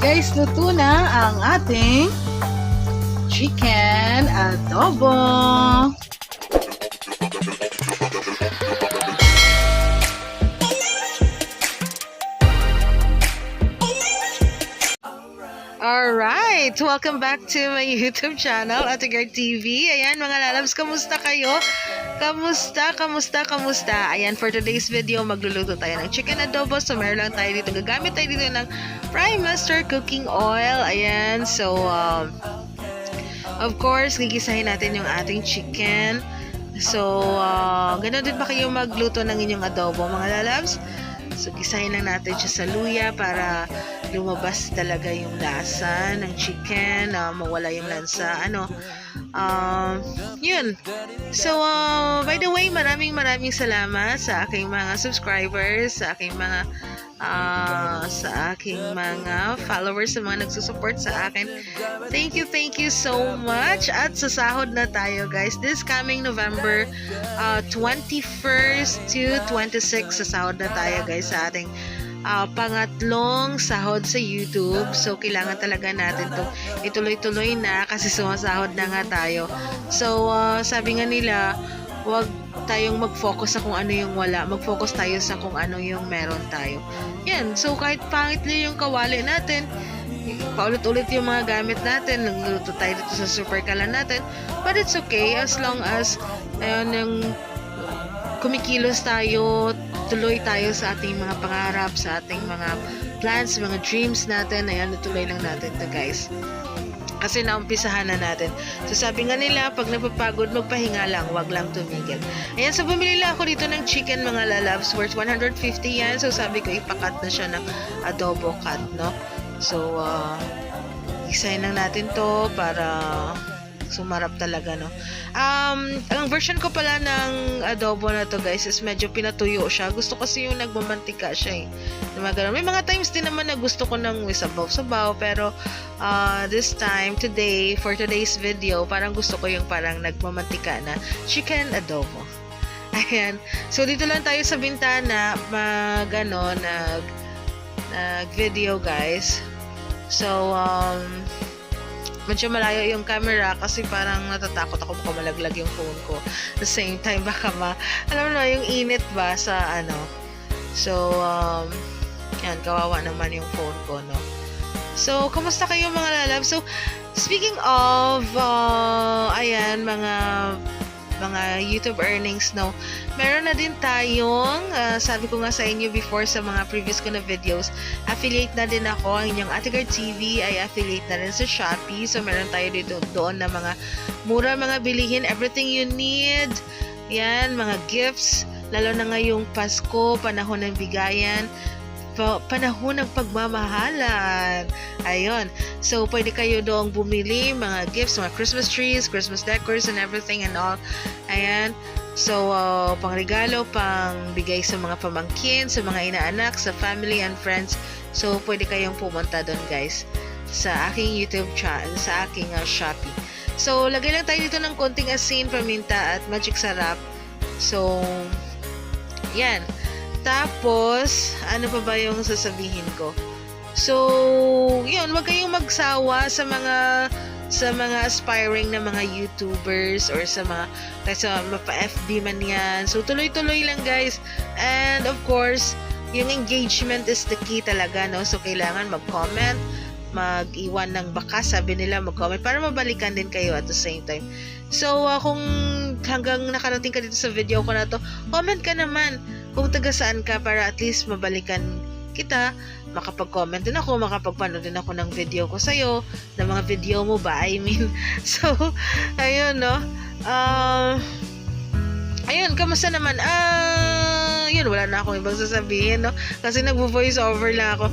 guys, luto na ang ating chicken adobo. Alright, welcome back to my YouTube channel, Ate Girl TV. Ayan mga lalabs, kamusta kayo? Kamusta? Ayan, for today's video, magluluto tayo ng chicken adobo. So, meron lang tayo dito. Gagamit tayo dito ng Prime Master Cooking Oil. Ayan, so, of course, gigisahin natin yung ating chicken. So, ganoon din ba kayo magluto ng inyong adobo, mga lalabs? So, gisahin lang natin siya sa luya para lumabas talaga yung lasa ng chicken, mawala yung lansa, yun. So, by the way, maraming salamat sa aking mga subscribers, sa aking mga followers, sa mga nagsusupport sa akin. Thank you so much. At sa sahod na tayo, guys. This coming November 21st to 26, sa sahod na tayo, guys, sa ating pangatlong sahod sa YouTube. So, kailangan talaga natin to ituloy-tuloy na kasi sumasahod na nga tayo. So, sabi nga nila, wag tayong mag-focus sa kung ano yung wala. Mag-focus tayo sa kung ano yung meron tayo. Yan. So, kahit pangit lang yung kawali natin, paulit-ulit yung mga gamit natin, nagluto tayo dito sa super kalan natin, but it's okay as long as yung kumikilos tayo, tuloy tayo sa ating mga pangarap, sa ating mga plans, mga dreams natin. Ayan, tuloy lang natin to, guys. Kasi naumpisahan na natin. So, sabi nga nila, pag napapagod, magpahinga lang, wag lang tumigil. Ayan, so bumili lang ako dito ng chicken, mga lalabs, worth 150 yan. So, sabi ko, ipakat na siya ng adobo cut, no? So, isahin lang natin to para sumarap talaga, no? Ang version ko pala ng adobo na to, guys, is medyo pinatuyo siya. Gusto kasi yung nagmamantika siya, eh. May mga times din naman na gusto ko ng sabaw-sabaw, pero today, for today's video, parang gusto ko yung parang nagmamantika na chicken adobo. Ayan. So, dito lang tayo sa bintana nag-video, guys. So, medyo malayo yung camera kasi parang natatakot ako baka malaglag yung phone ko. At the same time, baka alam mo, yung init ba sa So, yan, kawawa naman yung phone ko, no? So, kamusta kayo, mga lalab? So, speaking of, ayan, mga YouTube earnings, no? Meron na din tayong, sabi ko nga sa inyo before sa mga previous ko na videos, affiliate na din ako. Ang inyong Ate Girl TV ay affiliate na rin sa Shopee. So, meron tayo dito doon na mga mura, mga bilihin, everything you need. Yan, mga gifts, lalo na ngayong Pasko, panahon ng bigayan, panahon ng pagmamahalan. Ayun. So, pwede kayo doong bumili mga gifts, mga Christmas trees, Christmas decors, and everything and all. Ayan. So, pangregalo, pang bigay sa mga pamangkin, sa mga inaanak, sa family and friends. So, pwede kayong pumunta doon, guys, sa aking YouTube channel, sa aking Shopee. So, lagay lang tayo dito ng konting asin, paminta, at magic sarap. So, yan. Tapos, ano pa ba yung sasabihin ko? So, yun, wag kayong magsawa sa mga aspiring na mga YouTubers or sa mapa-FB man yan. So, tuloy-tuloy lang, guys. And, of course, yung engagement is the key talaga, no? So, kailangan mag-comment, mag-iwan ng bakas, sabi nila, mag-comment para mabalikan din kayo at the same time. So, kung hanggang nakarating ka dito sa video ko na to, comment ka naman kung taga saan ka para at least mabalikan kita, makapag-comment din ako, makapagpanood din ako ng video ko sa'yo, ng mga video mo ba, I mean. So, ayun, no? Ayun, kamusta naman? Yun, wala na akong ibang sasabihin, no? Kasi nagvo-voice over lang ako.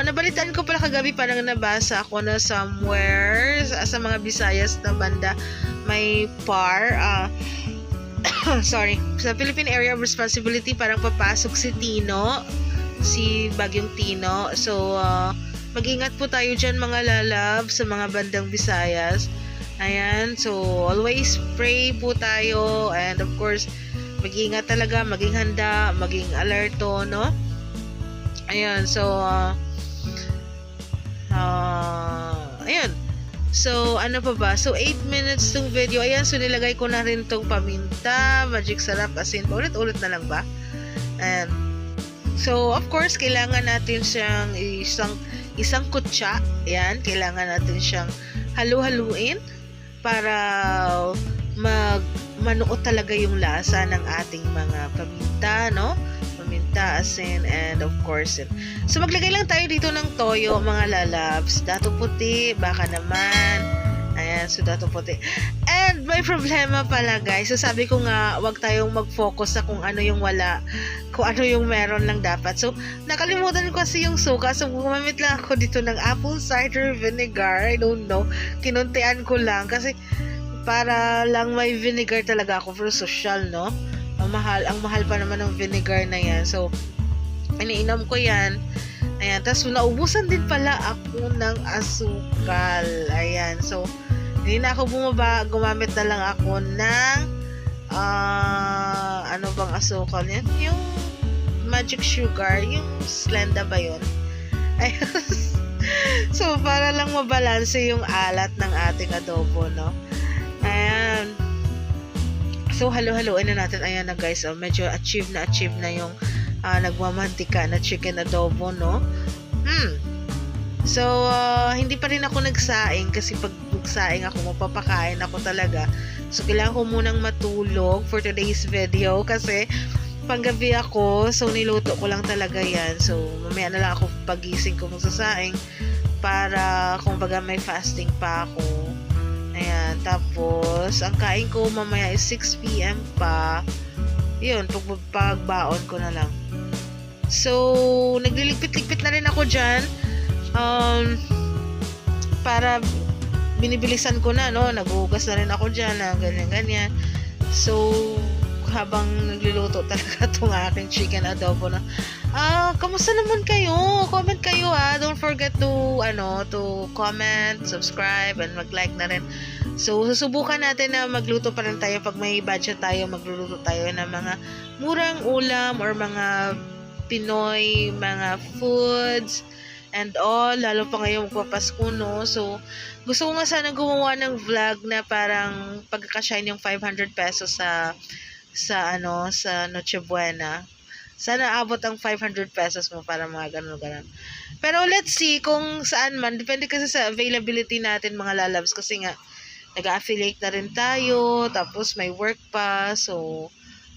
Nabalitaan ko pala kagabi, parang nabasa ako na somewhere sa mga Visayas na banda, may sorry, sa Philippine Area of Responsibility, parang papasok si Bagyong Tino. So, mag-ingat po tayo dyan, mga lalab, sa mga bandang Visayas. Ayan, so, always pray po tayo, and of course, mag-ingat talaga, maging handa, maging alerto, no? Ayan, so, Ayun. So, ano pa ba? So, 8 minutes tong video. Ayan, so nilagay ko na rin tong paminta, magic sarap, asin. Ulit-ulit na lang ba? And, so, of course, kailangan natin siyang isang kutsa. Ayan, kailangan natin siyang halu-haluin para manuot talaga yung lasa ng ating mga paminta, no? Paminta, asin, and of course, so maglagay lang tayo dito ng toyo, mga lalabs. Dato puti, baka naman. Ayan, so dato puti. And may problema pala, guys. So sabi ko nga, wag tayong mag-focus sa kung ano yung wala, kung ano yung meron lang dapat. So nakalimutan ko kasi yung suka. So gumamit lang ako dito ng apple cider vinegar. I don't know. Kinuntian ko lang kasi para lang may vinegar talaga ako for social, no? Ang mahal pa naman ng vinegar na yan. So, iniinom ko yan. Ayan. Tapos, naubusan din pala ako ng asukal. Ayan. So, hindi na ako bumaba. Gumamit na lang ako ng ano bang asukal yan? Yung magic sugar. Yung Splenda ba yun? Ayan. So, para lang mabalanse yung alat ng ating adobo, no? Ayan. So, halo-haloin na natin. Ayan na, guys. Medyo achieve na yung nagmamantika na chicken adobo, no? So, hindi pa rin ako nagsaing kasi pag nagsaing ako, mapapakain ako talaga. So, kailangan ko munang matulog for today's video kasi panggabi ako. So, niluto ko lang talaga yan. So, mamaya na lang ako pagising ko magsasaing para kung baga may fasting pa ako. Ayan, tapos, ang kain ko mamaya is 6 p.m. pa. Yun, pagbaon ko na lang. So, nagliligpit-ligpit na rin ako dyan. Para binibilisan ko na, no? Naghugas na rin ako dyan, na ganyan-ganyan. So, habang nagluluto talaga itong aking chicken adobo na, kamusta naman kayo? Comment kayo, Don't forget to comment, subscribe, and mag-like na rin. So, susubukan natin na magluto pa rin tayo pag may budget tayo, magluluto tayo ng mga murang ulam or mga Pinoy, mga foods, and all, lalo pa ngayong magpapasko, no? So, gusto ko nga sana gumawa ng vlog na parang pagkakashine yung 500 pesos sa Noche Buena. Sana abot ang 500 pesos mo para mga ganun. Pero let's see kung saan man. Depende kasi sa availability natin, mga lalabs. Kasi nga, nag-affiliate na rin tayo. Tapos may work pa. So,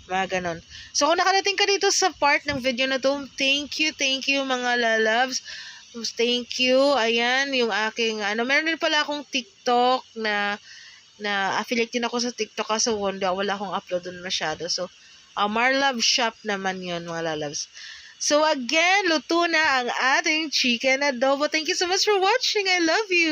mga ganun. So, kung nakarating ka dito sa part ng video na to, thank you mga lalabs. Thank you. Ayan, yung aking, meron din pala akong TikTok na affiliate din ako sa TikTok kaso wala akong upload dun masyado. So, Marlove Shop naman yun, mga lalabs. So, again, luto na ang ating chicken adobo. Thank you so much for watching. I love you.